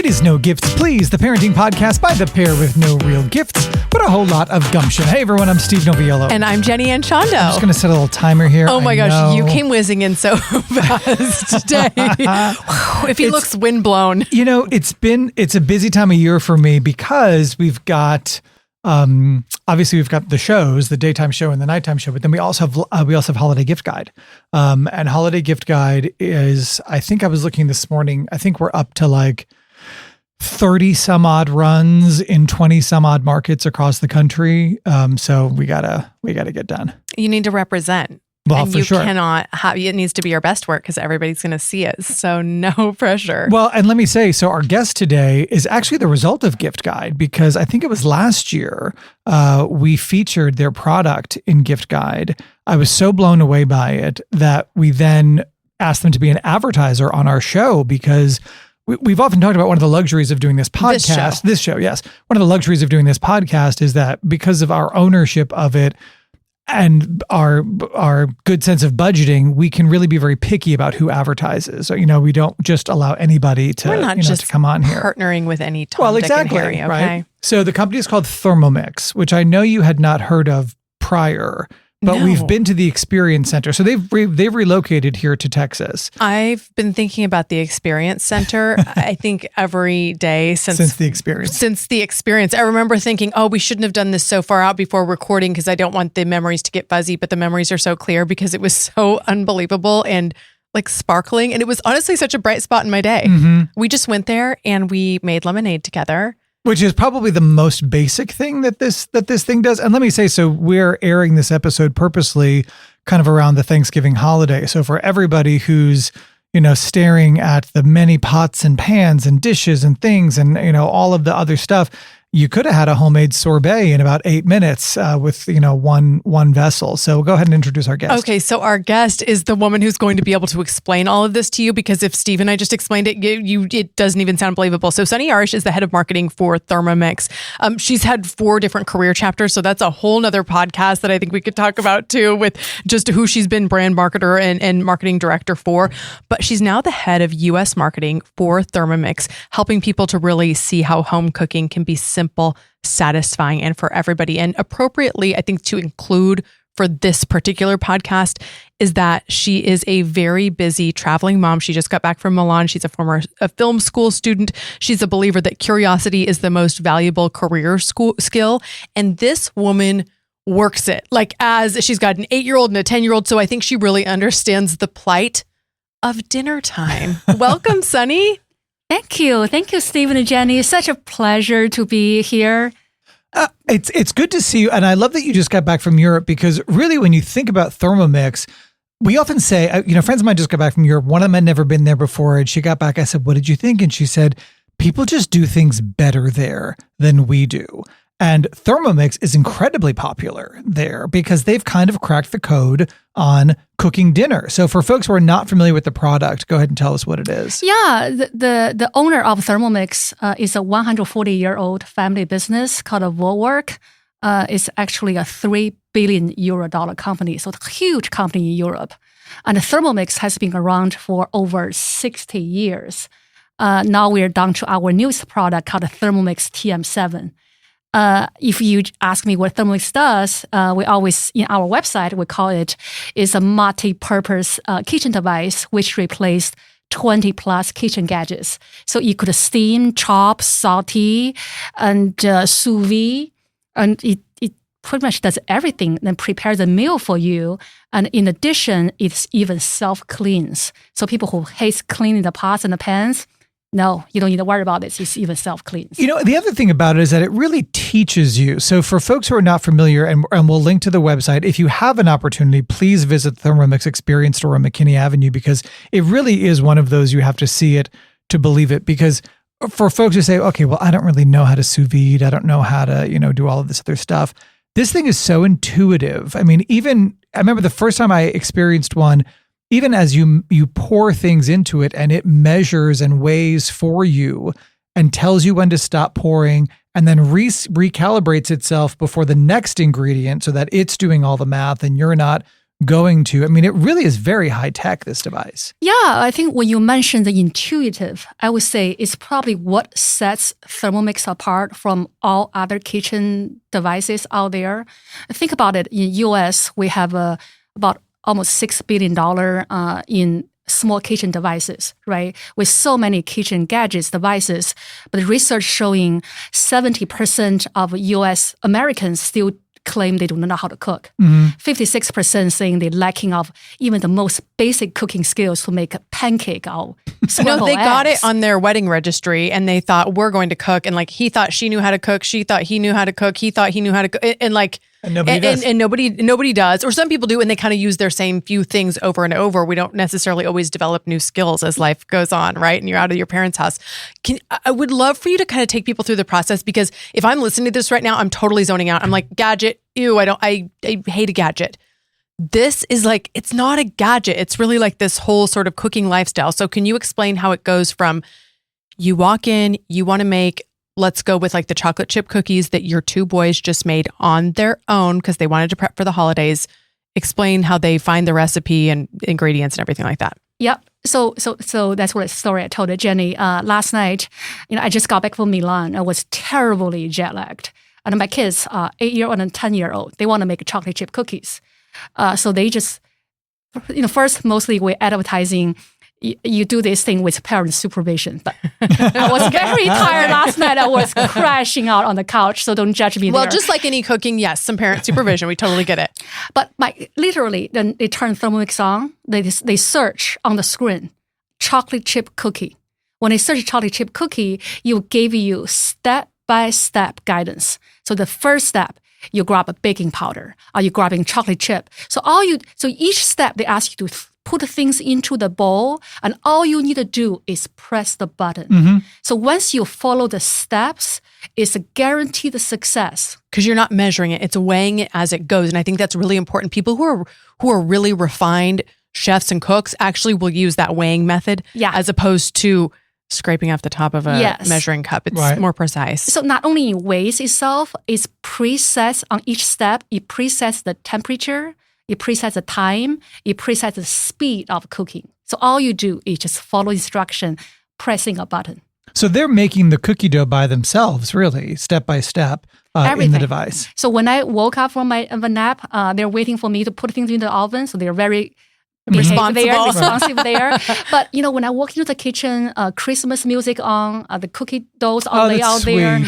It is No Gifts, Please, the parenting podcast by the pair with no real gifts, but a whole lot of gumption. Hey everyone, I'm Steve Noviello. And I'm Jenny Anchondo. I'm just going to set a little timer here. Oh my gosh, you came whizzing in so fast today. If he looks windblown. You know, it's a busy time of year for me because we've got... obviously we've got the shows, the daytime show and the nighttime show, but then we also have Holiday Gift Guide. And Holiday Gift Guide is, I think I was looking this morning, I think we're up to like 30 some odd runs in 20 some odd markets across the country. So we gotta get done. You need to represent. Well, and for you sure. cannot have, it needs to be your best work because everybody's going to see it. So no pressure. Well, and let me say, so our guest today is actually the result of Gift Guide because I think it was last year we featured their product in Gift Guide. I was so blown away by it that we then asked them to be an advertiser on our show because we've often talked about one of the luxuries of doing this podcast. This show, yes. One of the luxuries of doing this podcast is that because of our ownership of it, and our good sense of budgeting, we can really be very picky about who advertises. So, we don't just allow anybody to, We're not just to come on here. Partnering with any Tom, Dick, and Harry, okay? Right? So the company is called Thermomix, which I know you had not heard of prior, but we've been to the Experience Center. So they've relocated here to Texas. I've been thinking about the Experience Center, I think every day since the experience. Since the experience. I remember thinking, we shouldn't have done this so far out before recording because I don't want the memories to get fuzzy, but the memories are so clear because it was so unbelievable and like sparkling. And it was honestly such a bright spot in my day. Mm-hmm. We just went there and we made lemonade together. Which is probably the most basic thing that this thing does. And let me say, so we're airing this episode purposely kind of around the Thanksgiving holiday. So for everybody who's, staring at the many pots and pans and dishes and things and, all of the other stuff, you could have had a homemade sorbet in about 8 minutes with, one vessel. So go ahead and introduce our guest. Okay, so our guest is the woman who's going to be able to explain all of this to you because if Steve and I just explained it, it doesn't even sound believable. So Sunny Arish is the head of marketing for Thermomix. She's had 4 different career chapters, so that's a whole nother podcast that I think we could talk about too with just who she's been brand marketer and marketing director for. But she's now the head of U.S. marketing for Thermomix, helping people to really see how home cooking can be simple, satisfying, and for everybody. And appropriately, I think to include for this particular podcast is that she is a very busy traveling mom. She just got back from Milan. She's a film school student. She's a believer that curiosity is the most valuable career skill. And this woman works it as she's got an 8-year-old and a 10-year-old. So I think she really understands the plight of dinner time. Welcome, Sunny. Thank you, Stephen and Jenny. It's such a pleasure to be here. It's good to see you, and I love that you just got back from Europe because really, when you think about Thermomix, we often say, friends of mine just got back from Europe. One of them had never been there before, and she got back. I said, "What did you think?" And she said, "People just do things better there than we do." And Thermomix is incredibly popular there because they've kind of cracked the code on cooking dinner. So for folks who are not familiar with the product, go ahead and tell us what it is. Yeah, the owner of Thermomix is a 140-year-old family business called Volwork. It's actually a €3 billion company, so it's a huge company in Europe. And Thermomix has been around for over 60 years. Now we're down to our newest product called Thermomix TM7. If you ask me what Thermomix does, we always, in our website, we call it is a multi-purpose kitchen device which replaced 20 plus kitchen gadgets. So you could steam, chop, saute, and sous vide, and it pretty much does everything and prepares a meal for you. And in addition, it's even self-cleans. So people who hate cleaning the pots and the pans, no, you don't need to worry about this. It's even self-cleans. The other thing about it is that it really teaches you. So for folks who are not familiar, and we'll link to the website, if you have an opportunity, please visit Thermomix Experience Store on McKinney Avenue because it really is one of those you have to see it to believe it. Because for folks who say, okay, well, I don't really know how to sous vide, I don't know how to, do all of this other stuff. This thing is so intuitive. I mean, I remember the first time I experienced one, even as you pour things into it and it measures and weighs for you and tells you when to stop pouring and then recalibrates itself before the next ingredient so that it's doing all the math and you're not going to? I mean, it really is very high tech, this device. Yeah, I think when you mentioned the intuitive, I would say it's probably what sets Thermomix apart from all other kitchen devices out there. Think about it. In US, we have about almost $6 billion in small kitchen devices, right? With so many kitchen gadgets, devices, but research showing 70% of US Americans still claim they do not know how to cook. 56% saying they're lacking of even the most basic cooking skills to make a pancake or scramble they got eggs. it on their wedding registry and they thought we're going to cook. And like, he thought she knew how to cook. She thought he knew how to cook. He thought he knew how to cook. And nobody does. And nobody does. Or some people do, and they kind of use their same few things over and over. We don't necessarily always develop new skills as life goes on, right? And you're out of your parents' house. I would love for you to kind of take people through the process, because if I'm listening to this right now, I'm totally zoning out. I'm like, gadget, ew, I hate a gadget. This is like, it's not a gadget. It's really like this whole sort of cooking lifestyle. So can you explain how it goes from you walk in, you want to make, let's go with like the chocolate chip cookies that your two boys just made on their own because they wanted to prep for the holidays. Explain how they find the recipe and ingredients and everything like that. Yep. So that's what story I told Jenny last night. I just got back from Milan. I was terribly jet lagged, and my kids, 8-year-old and 10-year-old, they want to make chocolate chip cookies. So they just, first mostly we're advertising. You do this thing with parent supervision, but I was very tired last night. I was crashing out on the couch, so don't judge me. Well, there. just like any cooking, yes, some parent supervision. We totally get it. But literally, then they turn Thermomix on. They search on the screen, chocolate chip cookie. When they search chocolate chip cookie, you give you step-by-step guidance. So the first step, you grab a baking powder, or you're grabbing chocolate chip. So each step they ask you to put things into the bowl, and all you need to do is press the button. So once you follow the steps, it's a guaranteed success. Because you're not measuring it, it's weighing it as it goes. And I think that's really important. People who are really refined chefs and cooks actually will use that weighing method as opposed to scraping off the top of a measuring cup. It's more precise. So not only it weighs itself, it's presets on each step. It presets the temperature, it presets the time, it presets the speed of cooking. So all you do is just follow instruction, pressing a button. So they're making the cookie dough by themselves, really, step by step in the device. So when I woke up from my nap, they're waiting for me to put things in the oven. So they're very responsive there. But when I walk into the kitchen, Christmas music on, the cookie doughs all lay out there.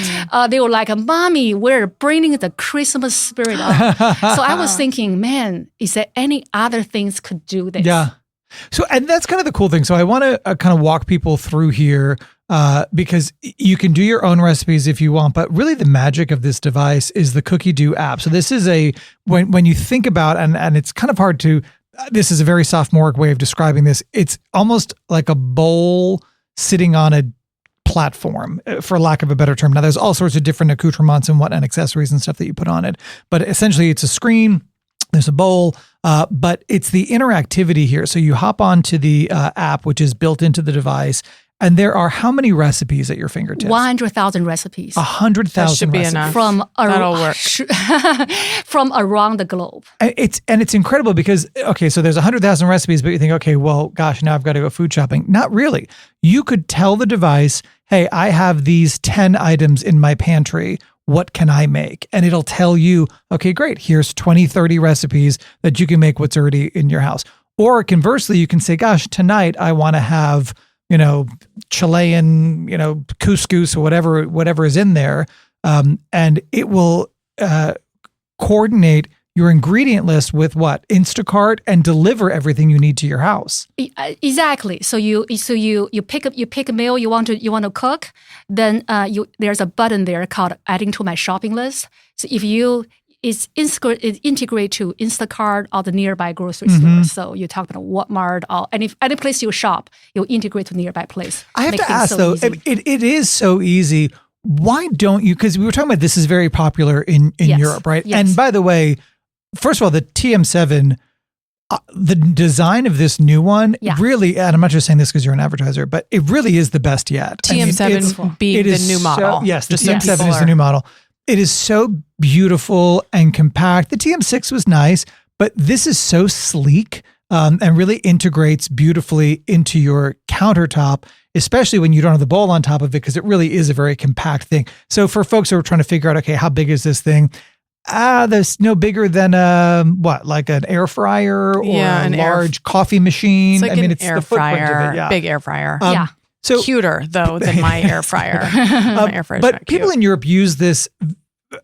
They were like, "Mommy, we're bringing the Christmas spirit on." So I was thinking, man, is there any other things could do this? Yeah. So, and that's kind of the cool thing. So I want to kind of walk people through here because you can do your own recipes if you want, but really the magic of this device is the Cookie Do app. So this is when you think about, and it's kind of hard to, this is a very sophomoric way of describing this. It's almost like a bowl sitting on a platform, for lack of a better term. Now, there's all sorts of different accoutrements and accessories and stuff that you put on it. But essentially, it's a screen, there's a bowl, but it's the interactivity here. So you hop onto the app, which is built into the device, and there are how many recipes at your fingertips? 100,000 recipes. 100,000 should be recipes. enough. That'll work. From around the globe. It's incredible because, okay, so there's 100,000 recipes, but you think, okay, well, gosh, now I've got to go food shopping. Not really. You could tell the device, hey, I have these 10 items in my pantry. What can I make? And it'll tell you, okay, great. Here's 20, 30 recipes that you can make what's already in your house. Or conversely, you can say, gosh, tonight I want to have, Chilean, couscous or whatever is in there. And it will coordinate your ingredient list with what? Instacart, and deliver everything you need to your house. Exactly. So you pick a meal you want to cook, then there's a button there called adding to my shopping list. So if it's integrated to Instacart or the nearby grocery store. So you talk about Walmart or any place you shop, you'll integrate to nearby place. I have to ask though, it is so easy. Why don't you? Because we were talking about this is very popular in Europe, right? Yes. And by the way, first of all, the TM7, the design of this new one really, and I'm not just saying this because you're an advertiser, but it really is the best yet. TM7 being the new model. Yes, the TM7 is the new model. It is so beautiful and compact. The TM6 was nice, but this is so sleek and really integrates beautifully into your countertop, especially when you don't have the bowl on top of it, because it really is a very compact thing. So for folks who are trying to figure out, okay, how big is this thing? There's no bigger than like an air fryer or a large coffee machine. It's like an it's air the footprint fryer, of it. Yeah. big air fryer. So cuter though than my air fryer. My air fryer. But people in Europe use this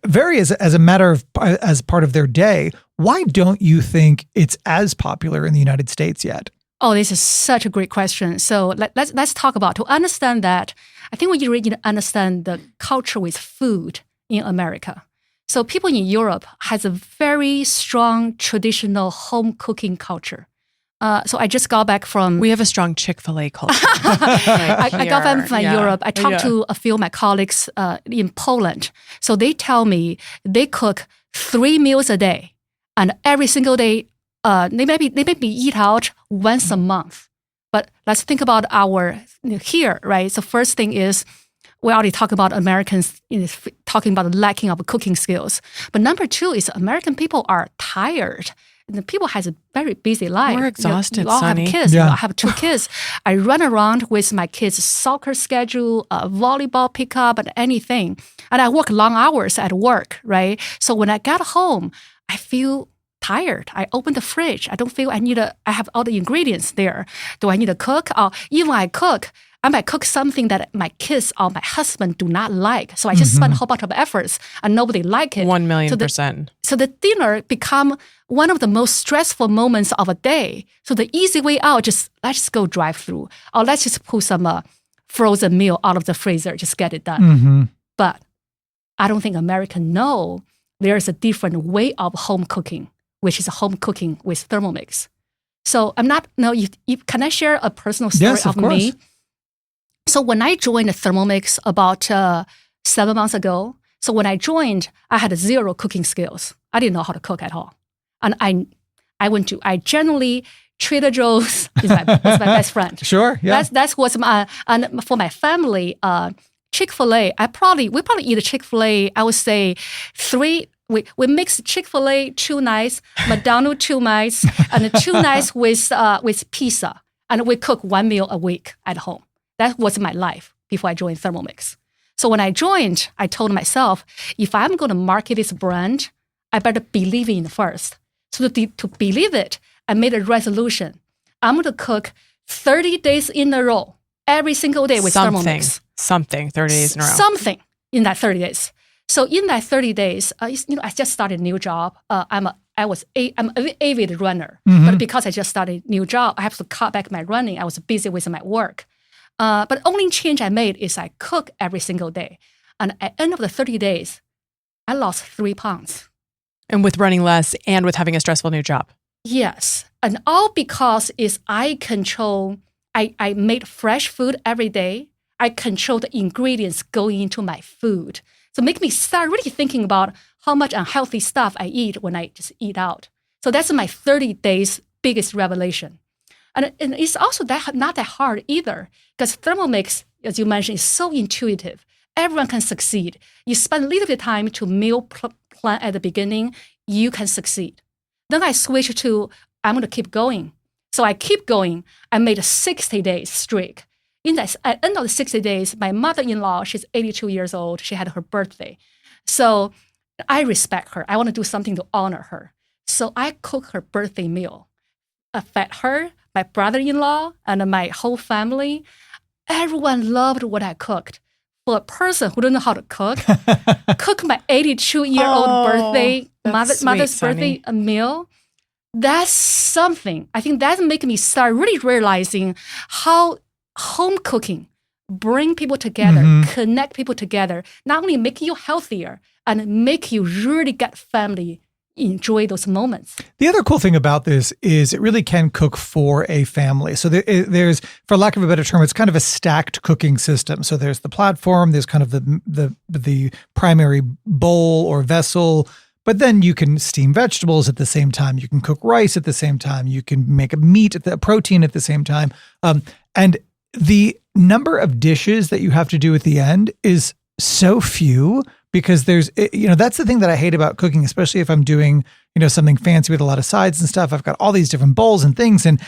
very as a matter of as part of their day. Why don't you think it's as popular in the United States yet? Oh, this is such a great question. So let's talk about, to understand that, I think we really need to understand the culture with food in America. So people in Europe has a very strong traditional home cooking culture. So I just got back from... We have a strong Chick-fil-A culture. I got back from Europe. I talked to a few of my colleagues in Poland. So they tell me they cook 3 meals a day. And every single day, they maybe eat out once a month. But let's think about here, right? So first thing is, we already talked about Americans talking about the lacking of cooking skills. But number 2 is American people are tired. The people has a very busy life. We're exhausted, you all Sunny. have kids. Yeah. I have 2 kids. I run around with my kids' soccer schedule, volleyball pickup, and anything. And I work long hours at work, right? So when I get home, I feel tired. I open the fridge. I don't feel I have all the ingredients there. Do I need to cook? Or even when I cook, I might cook something that my kids or my husband do not like. So I just spend a whole bunch of efforts and nobody like it. 1,000,000%. So the dinner become one of the most stressful moments of a day. So the easy way out, let's just go drive through. Or let's just pull some frozen meal out of the freezer, just get it done. Mm-hmm. But I don't think Americans know there's a different way of home cooking, which is home cooking with Thermomix. So can I share a personal story Yes, of me? course. So when I joined Thermomix about 7 months ago, so when I joined, I had 0 cooking skills. I didn't know how to cook at all. And I generally, Trader Joe's was my best friend. Sure, yeah. That's what's and for my family, Chick-fil-A, we probably eat Chick-fil-A, I would say 3, we mix Chick-fil-A 2 nights, McDonald's 2 nights, and 2 nights with pizza. And we cook 1 meal a week at home. That was my life before I joined Thermomix. So when I joined, I told myself, if I'm going to market this brand, I better believe in it first. So to believe it, I made a resolution. I'm going to cook 30 days in a row, every single day with Thermomix. 30 days in a row. Something in that 30 days. So in that 30 days, I just started a new job. I'm an avid runner, but because I just started a new job, I have to cut back my running. I was busy with my work. But the only change I made is I cook every single day. And at the end of the 30 days, I lost 3 pounds. And with running less and with having a stressful new job. Yes. And all because I made fresh food every day. I control the ingredients going into my food. So make me start really thinking about how much unhealthy stuff I eat when I just eat out. So that's my 30 days biggest revelation. And it's also not that hard either, because Thermomix, as you mentioned, is so intuitive. Everyone can succeed. You spend a little bit of time to meal plan at the beginning, you can succeed. Then I switched to, I'm going to keep going. So I keep going. I made a 60 days streak. At the end of the 60 days, my mother-in-law, she's 82 years old. She had her birthday. So I respect her. I want to do something to honor her. So I cook her birthday meal. I fed her, my brother-in-law, and my whole family. Everyone loved what I cooked. For a person who don't know how to cook my 82-year-old birthday, mother's birthday meal, that's something. I think that made me start really realizing how home cooking bring people together, connect people together, not only make you healthier and make you really get family enjoy those moments. The other cool thing about this is it really can cook for a family. So there's, for lack of a better term, it's kind of a stacked cooking system. So there's the platform, there's kind of the primary bowl or vessel, but then you can steam vegetables at the same time. You can cook rice at the same time. You can make a protein at the same time. And the number of dishes that you have to do at the end is so few, because that's the thing that I hate about cooking, especially if I'm doing, something fancy with a lot of sides and stuff. I've got all these different bowls and things. And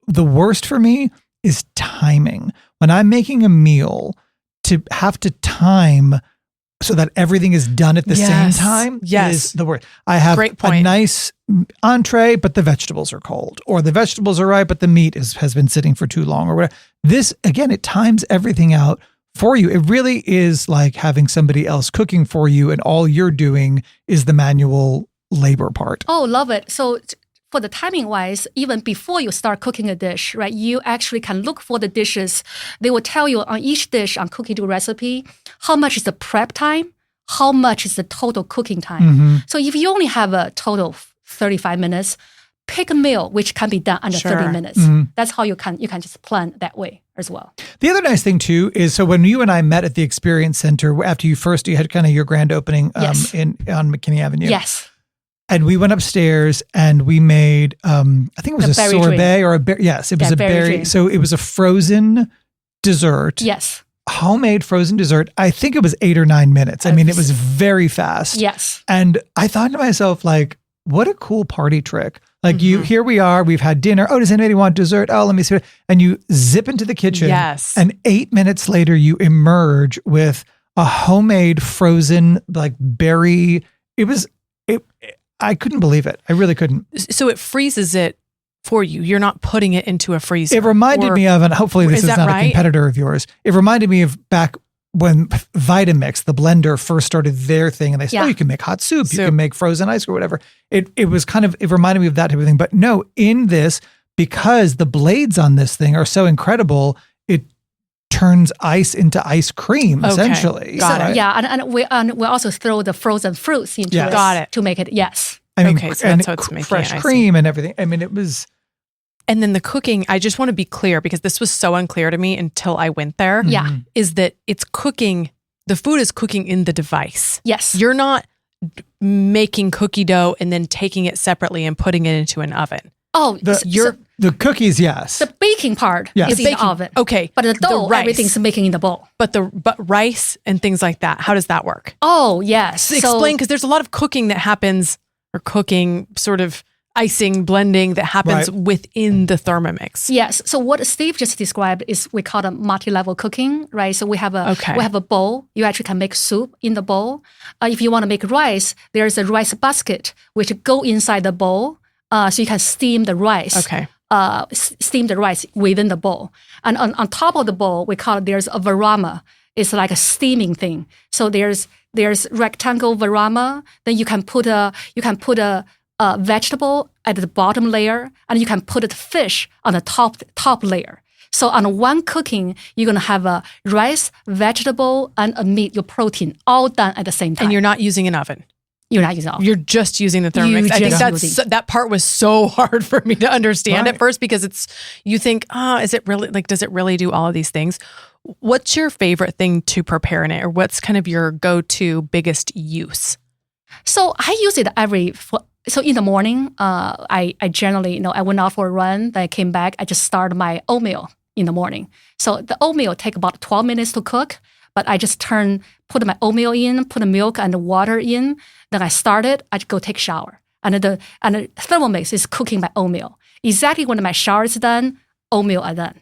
the worst for me is timing. When I'm making a meal, to have to time so that everything is done at the same time is the worst. I have a nice entree, but the vegetables are cold, or the vegetables are right, but the meat has been sitting for too long, or whatever. This, again, it times everything out for you. It really is like having somebody else cooking for you, and all you're doing is the manual labor part. Oh, love it. So for the timing wise, even before you start cooking a dish, right, you actually can look for the dishes. They will tell you on each dish on Cookie Dough recipe, how much is the prep time, how much is the total cooking time. So if you only have a total of 35 minutes, pick a meal which can be done under 30 minutes. That's how you can just plan that way as well. The other nice thing too is, so when you and I met at the Experience Center after you had kind of your grand opening on McKinney Avenue. Yes. And we went upstairs and we made, I think it was a sorbet or a berry. Yes, it was a berry. Drink. So it was a frozen dessert. Yes. Homemade frozen dessert. I think it was 8 or 9 minutes. I mean, it was very fast. Yes. And I thought to myself, like, what a cool party trick. Like here we are, we've had dinner. Oh, does anybody want dessert? Oh, let me see. And you zip into the kitchen. Yes. And 8 minutes later, you emerge with a homemade frozen, like, berry. I couldn't believe it. I really couldn't. So it freezes it for you. You're not putting it into a freezer. It reminded me of, and hopefully this is not a competitor of yours. It reminded me of back when Vitamix, the blender, first started their thing, and they said, oh, you can make hot soup, you can make frozen ice or whatever. It reminded me of that type of thing. But no, in this, because the blades on this thing are so incredible, it turns ice into ice cream, essentially. Got it. Yeah, and we also throw the frozen fruits into it to make it, I mean, so that's how it's making fresh cream and everything. I mean, it was... And then the cooking, I just want to be clear, because this was so unclear to me until I went there, is that it's cooking, the food is cooking in the device. Yes. You're not making cookie dough and then taking it separately and putting it into an oven. Oh, the cookies, yes. The baking part is in the oven. Okay. But the dough, everything's making in the bowl. But rice and things like that, how does that work? Oh, yes. Explain, because there's a lot of cooking that happens, or cooking, sort of icing, blending that happens within the Thermomix. Yes. So what Steve just described is, we call it multi-level cooking, right? So we have a bowl. You actually can make soup in the bowl. If you want to make rice, there's a rice basket which go inside the bowl. So you can steam the rice. Okay. Steam the rice within the bowl. And on top of the bowl, there's a varama. It's like a steaming thing. So there's rectangle varama. Then you can put a vegetable at the bottom layer, and you can put the fish on the top layer. So on one cooking, you're going to have a rice, vegetable, and a meat, your protein, all done at the same time. And you're not using an oven. You're not using an oven. You're just using the Thermomix. I think that part was so hard for me to understand at first, because you think, is it really, like, does it really do all of these things? What's your favorite thing to prepare in it, or what's kind of your go-to biggest use? So I use it so in the morning, I generally, I went out for a run, then I came back, I just started my oatmeal in the morning. So the oatmeal take about 12 minutes to cook, but I just put my oatmeal in, put the milk and the water in, then I go take a shower. And the Thermomix is cooking my oatmeal. Exactly when my shower is done, oatmeal are done.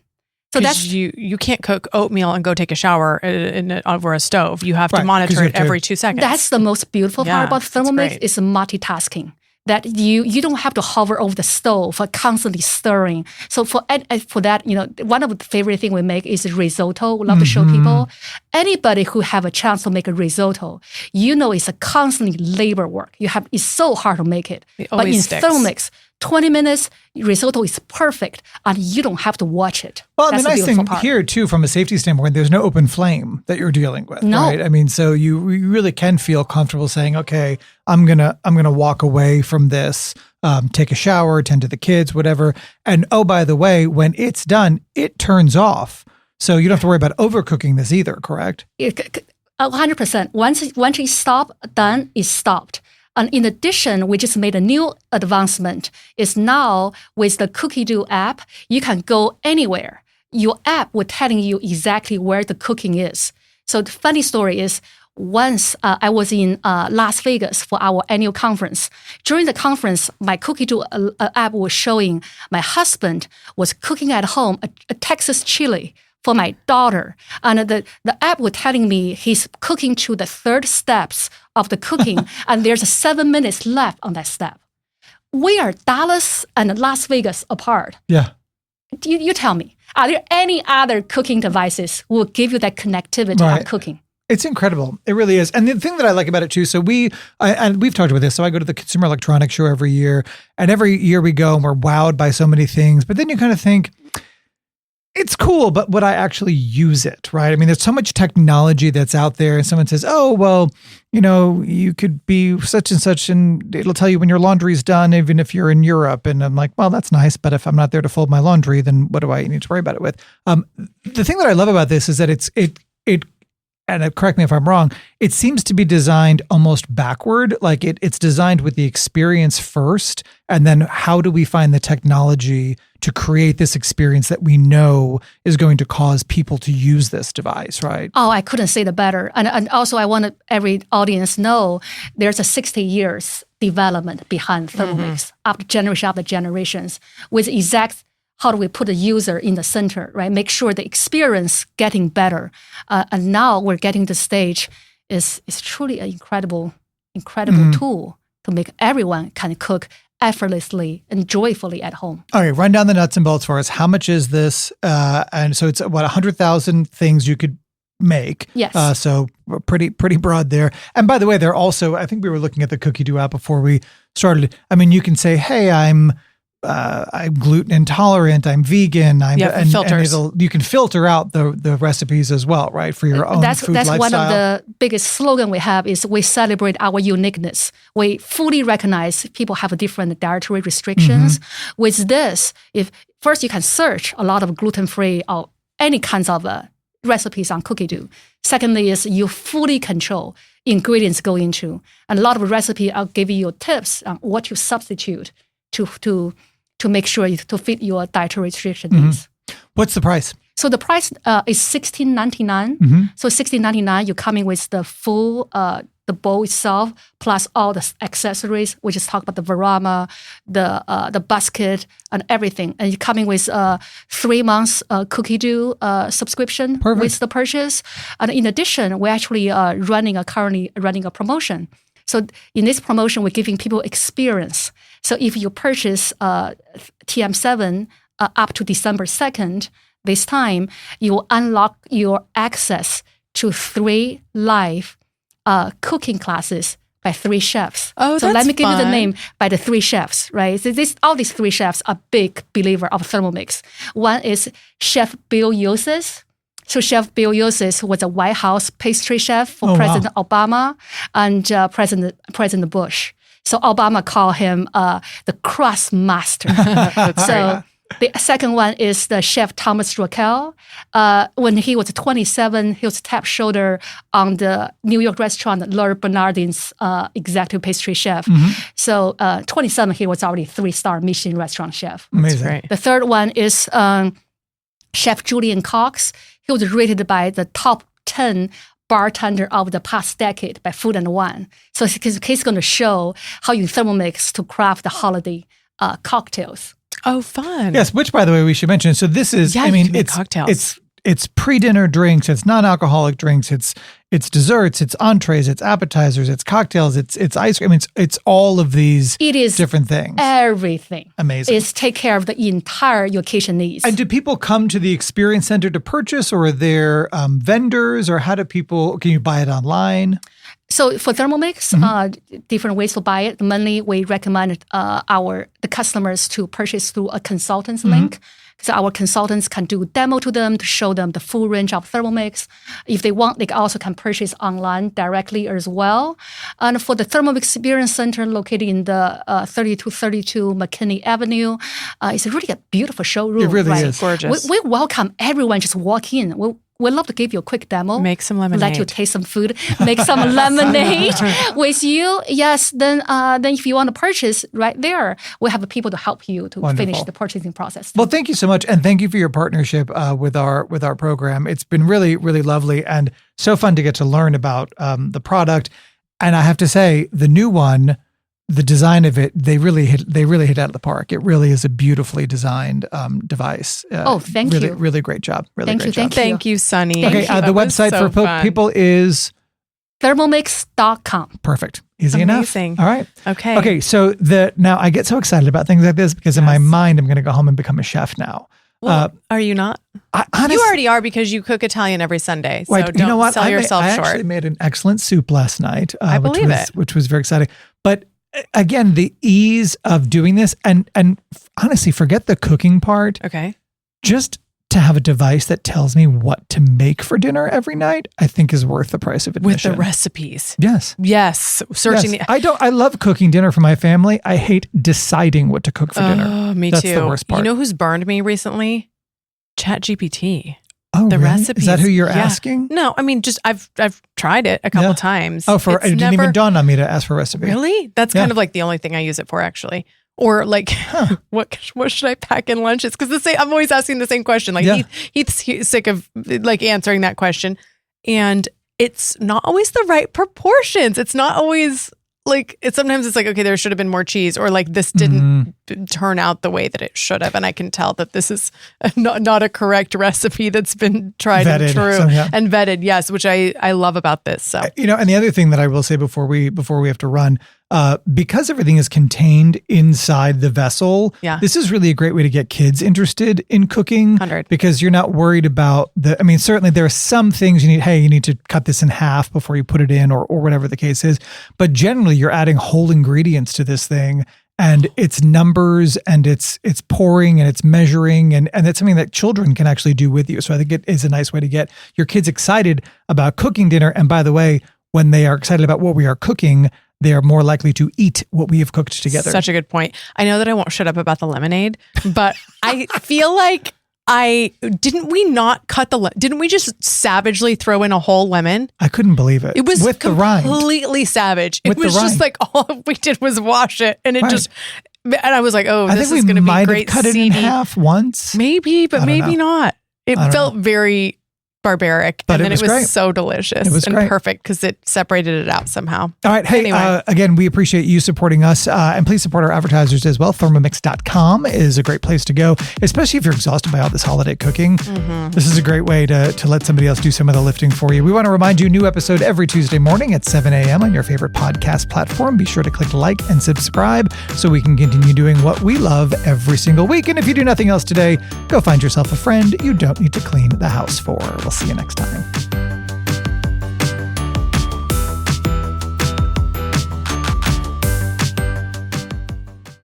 So that's you can't cook oatmeal and go take a shower over a stove. You have to monitor it every 2 seconds. That's the most beautiful part about Thermomix is multitasking. That you don't have to hover over the stove for constantly stirring. So for that, one of the favorite thing we make is risotto. We love to show people. Anybody who have a chance to make a risotto, it's a constantly labor work. It's so hard to make it. But in Thermomix, 20 minutes, risotto is perfect, and you don't have to watch it. Well, the nice thing here, too, from a safety standpoint, there's no open flame that you're dealing with, no. Right? I mean, so you really can feel comfortable saying, okay, I'm gonna walk away from this, take a shower, tend to the kids, whatever. And oh, by the way, when it's done, it turns off. So you don't have to worry about overcooking this either, correct? 100%. Once it's stopped, done, it's stopped. And in addition, we just made a new advancement. Is now with the Cookie Dough app, you can go anywhere. Your app will telling you exactly where the cooking is. So the funny story is, once I was in Las Vegas for our annual conference. During the conference, my cookie dough app was showing my husband was cooking at home a Texas chili for my daughter. And the app was telling me he's cooking to the third steps of the cooking, and there's 7 minutes left on that step. We are Dallas and Las Vegas apart. Yeah. You tell me, are there any other cooking devices will give you that connectivity on cooking? It's incredible. It really is. And the thing that I like about it too, so we've talked about this. So I go to the Consumer Electronics Show every year, and every year we go and we're wowed by so many things. But then you kind of think, it's cool, but would I actually use it, right? I mean, there's so much technology that's out there, and someone says, oh, well, you could be such and such, and it'll tell you when your laundry's done, even if you're in Europe. And I'm like, well, that's nice, but if I'm not there to fold my laundry, then what do I need to worry about it with? The thing that I love about this is that it and correct me if I'm wrong, it seems to be designed almost backward. Like it's designed with the experience first, and then how do we find the technology to create this experience that we know is going to cause people to use this device, right? Oh, I couldn't say it better. And also I want every audience know there's a 60 years development behind Thermomix after generations with exact how do we put the user in the center, right? Make sure the experience getting better. And now we're getting to the stage is truly an incredible tool to make everyone can cook effortlessly and joyfully at home. All right, run down the nuts and bolts for us. How much is this? And so it's what 100,000 things you could make. Yes. So pretty broad there. And by the way, they're also, I think we were looking at the Cookie Dough app before we started. I mean, you can say, hey, I'm gluten intolerant, I'm vegan, filters. And you can filter out the recipes as well, right? For your own food lifestyle. That's one of the biggest slogan we have is we celebrate our uniqueness. We fully recognize people have different dietary restrictions. With this, if first you can search a lot of gluten-free or any kinds of recipes on Cookie Dough. Secondly is you fully control ingredients go into. And a lot of recipe I'll give you tips on what to substitute to make sure to fit your dietary restriction needs. What's the price? So the price is $16.99. So $16.99, you're coming with the full the bowl itself plus all the accessories. We just talked about the Varama, the basket, and everything. And you're coming with 3 months Cookie Dough subscription with the purchase. And in addition, we're actually currently running a promotion. So in this promotion, we're giving people experience. So if you purchase TM7 up to December 2nd, this time, you will unlock your access to 3 live cooking classes by 3 chefs. Oh, so let me give you the name by the 3 chefs, right? So all these 3 chefs are big believer of Thermomix. One is Chef Bill Yosses. So Chef Bill Yosses was a White House pastry chef for President Obama and President Bush. So Obama called him the crust master. So the second one is the chef Thomas Rockel. When he was 27, he was tap shoulder on the New York restaurant Laura Bernardin's executive pastry chef. So 27, he was already 3-star Michelin restaurant chef. Amazing. The third one is Chef Julian Cox. He was rated by the top 10 bartender of the past decade by Food and Wine. So he's going to show how you Thermomix to craft the holiday cocktails. Oh, fun. Yes, which, by the way, we should mention. So this is, it's cocktails. It's pre-dinner drinks, it's non-alcoholic drinks, it's desserts, it's entrees, it's appetizers, it's cocktails, it's ice cream. It's all of these different things. Everything. Amazing. It's take care of the entire your kitchen needs. And do people come to the experience center to purchase, or are there vendors, or can you buy it online? So for Thermomix, different ways to buy it. Mainly, we recommend the customers to purchase through a consultant's link. So our consultants can do demo to them to show them the full range of Thermomix. If they want, they also can purchase online directly as well. And for the Thermomix Experience Center located in the 3232 McKinney Avenue, it's really a beautiful showroom. It really is. Gorgeous. We welcome everyone just walk in. we'd love to give you a quick demo. Make some lemonade. Let you taste some food. Make some lemonade with you. Yes. Then if you want to purchase right there, we have people to help you to finish the purchasing process. Well, thank you so much. And thank you for your partnership with our program. It's been really, really lovely and so fun to get to learn about the product. And I have to say, the new one, the design of it, they really hit out of the park. It really is a beautifully designed device. Thank you. Really great job. Thank you. Thank you, Sunny. Okay, the website for people is thermomix.com. Perfect. Easy Amazing. enough. All right. Okay. So now I get so excited about things like this because in my mind I'm going to go home and become a chef now. Well, are you not? You already are because you cook Italian every Sunday. So don't sell yourself short. I actually made an excellent soup last night. I believe it. Which was very exciting. But again, the ease of doing this and honestly, forget the cooking part. Okay. Just to have a device that tells me what to make for dinner every night, I think is worth the price of admission. With the recipes. Yes. Searching. Yes. I love cooking dinner for my family. I hate deciding what to cook for dinner. Oh, me That's too. the worst part. You know who's burned me recently? ChatGPT. Oh, the really? recipes. Is that who you're asking? No, I mean, just I've tried it a couple times. It didn't even dawn on me to ask for a recipe. Really? That's kind of like the only thing I use it for, actually. Or like, what should I pack in lunch? It's because I'm always asking the same question. Like Heath's sick of like answering that question, and it's not always the right proportions. It's not always like sometimes it's like, okay, there should have been more cheese, or like this didn't turn out the way that it should have, and I can tell that this is not a correct recipe that's been tried vetted, and true and vetted. Yes, which I love about this. So and the other thing that I will say before we have to run. Because everything is contained inside the vessel, this is really a great way to get kids interested in cooking. 100. Because you're not worried about certainly there are some things you need to cut this in half before you put it in or whatever the case is. But generally you're adding whole ingredients to this thing and it's numbers and it's pouring and it's measuring and it's something that children can actually do with you. So I think it is a nice way to get your kids excited about cooking dinner. And by the way, when they are excited about what we are cooking, they are more likely to eat what we have cooked together. Such a good point. I know that I won't shut up about the lemonade, but I feel like didn't we just savagely throw in a whole lemon? I couldn't believe it. It was with the rind. Completely savage. It With was the just rind. like all we did was wash it and it just, and I was like, oh, this is going to be might great. Have cut it in half once. Maybe, but maybe not. It felt very barbaric, but and then it was great. so delicious and great. perfect because it separated it out somehow. All right. Hey, anyway. Again, we appreciate you supporting us and please support our advertisers as well. Thermomix.com is a great place to go, especially if you're exhausted by all this holiday cooking. Mm-hmm. This is a great way to let somebody else do some of the lifting for you. We want to remind you, new episode every Tuesday morning at 7 a.m. on your favorite podcast platform. Be sure to click like and subscribe so we can continue doing what we love every single week. And if you do nothing else today, go find yourself a friend you don't need to clean the house for. We'll see you next time.